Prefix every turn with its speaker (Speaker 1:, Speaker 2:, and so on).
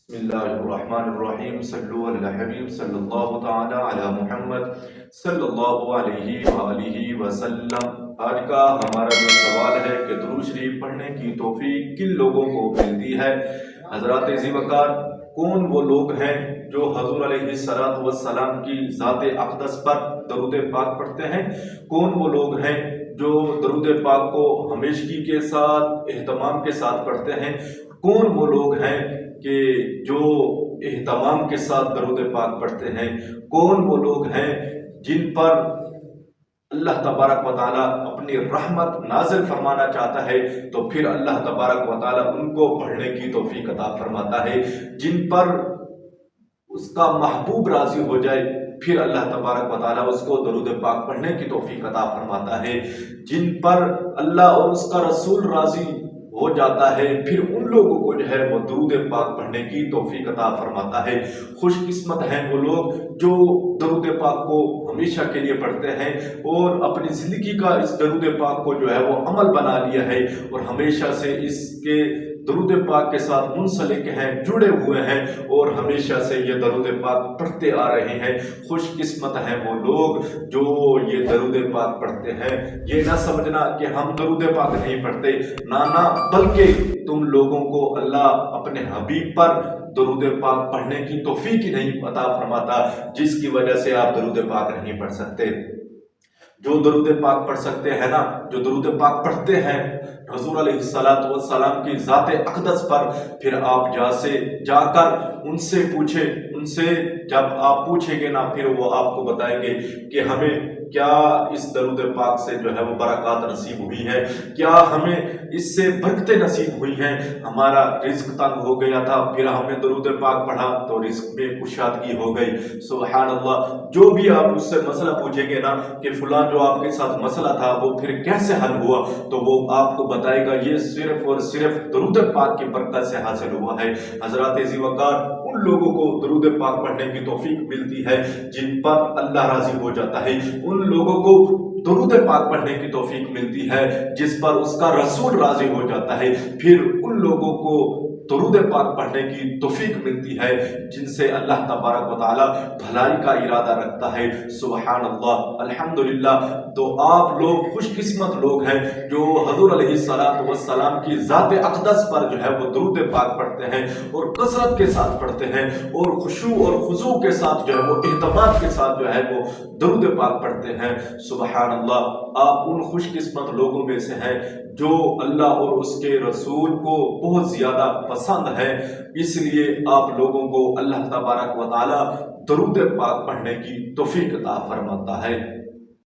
Speaker 1: بسم اللہ الرحمن الرحیم صلو علی الحبیب صلی اللہ تعالی علی محمد صلی اللہ علیہ وآلہ وسلم۔ آج کا ہمارا جو سوال ہے کہ درود شریف پڑھنے کی توفیق کن لوگوں کو ملتی ہے؟ حضرات ذی وقار، کون وہ لوگ ہیں جو حضور علیہ السلام کی ذات اقدس پر درود پاک پڑھتے ہیں؟ کون وہ لوگ ہیں جو درود پاک کو ہمیشگی کے ساتھ اہتمام کے ساتھ پڑھتے ہیں؟ کون وہ لوگ ہیں کہ جو اہتمام کے ساتھ درود پاک پڑھتے ہیں؟ کون وہ لوگ ہیں جن پر اللہ تبارک و تعالیٰ اپنی رحمت نازل فرمانا چاہتا ہے تو پھر اللہ تبارک و تعالیٰ ان کو پڑھنے کی توفیق عطا فرماتا ہے؟ جن پر اس کا محبوب راضی ہو جائے پھر اللہ تبارک و تعالیٰ اس کو درود پاک پڑھنے کی توفیق عطا فرماتا ہے؟ جن پر اللہ اور اس کا رسول راضی ہو جاتا ہے پھر ان لوگوں کو جو ہے وہ درود پاک پڑھنے کی توفیق عطا فرماتا ہے۔ خوش قسمت ہیں وہ لوگ جو درود پاک کو ہمیشہ کے لیے پڑھتے ہیں اور اپنی زندگی کا اس درود پاک کو جو ہے وہ عمل بنا لیا ہے اور ہمیشہ سے اس کے درود پاک کے ساتھ منسلک ہیں، جڑے ہوئے ہیں اور ہمیشہ سے یہ درود پاک پڑھتے آ رہے ہیں۔ خوش قسمت ہیں وہ لوگ جو یہ درود پاک پڑھتے ہیں۔ یہ نہ سمجھنا کہ ہم درود پاک نہیں پڑھتے، نہ بلکہ تم لوگوں کو اللہ اپنے حبیب پر درود پاک پڑھنے کی توفیق ہی نہیں عطا فرماتا، جس کی وجہ سے آپ درود پاک نہیں پڑھ سکتے۔ جو درود پاک پڑھ سکتے ہیں نا، جو درود پاک پڑھتے ہیں حضور علیہ السلام کی ذات اقدس پر، پھر آپ جا کر ان سے پوچھیں، ان سے جب آپ پوچھیں گے نا پھر وہ آپ کو بتائیں گے کہ ہمیں کیا اس درود پاک سے جو ہے وہ برکات نصیب ہوئی ہے، کیا ہمیں اس سے برکتیں نصیب ہوئی ہیں۔ ہمارا رزق تنگ ہو گیا تھا، پھر ہم نے درود پاک پڑھا تو رزق میں کشادگی ہو گئی۔ سبحان اللہ۔ جو بھی آپ اس سے مسئلہ پوچھیں گے نا کہ فلاں جو آپ کے ساتھ مسئلہ تھا وہ پھر کیسے حل ہوا، تو وہ آپ کو بتائے گا یہ صرف اور صرف درود پاک کی برکت سے حاصل ہوا ہے۔ حضرات ذی وقار، ان لوگوں کو درود پاک پڑھنے کی توفیق ملتی ہے جن پر اللہ راضی ہو جاتا ہے، ان لوگوں کو درود پاک پڑھنے کی توفیق ملتی ہے جس پر اس کا رسول راضی ہو جاتا ہے، پھر ان لوگوں کو درود پاک پڑھنے کی توفیق ملتی ہے جن سے اللہ تبارک و تعالی بھلائی کا ارادہ رکھتا ہے۔ سبحان اللہ، الحمدللہ۔ تو آپ لوگ خوش قسمت لوگ ہیں جو حضور علیہ السلام کی ذات اقدس پر جو ہے وہ درود پاک پڑھتے ہیں اور کثرت کے ساتھ پڑھتے ہیں اور خشوع اور خضوع کے ساتھ جو ہے وہ اہتمام کے ساتھ جو ہے وہ درود پاک پڑھتے ہیں۔ سبحان اللہ۔ آپ ان خوش قسمت لوگوں میں سے ہیں جو اللہ اور اس کے رسول کو بہت زیادہ پسند ہے، اس لیے آپ لوگوں کو اللہ تبارک و تعالی درود پاک پڑھنے کی توفیق عطا فرماتا ہے۔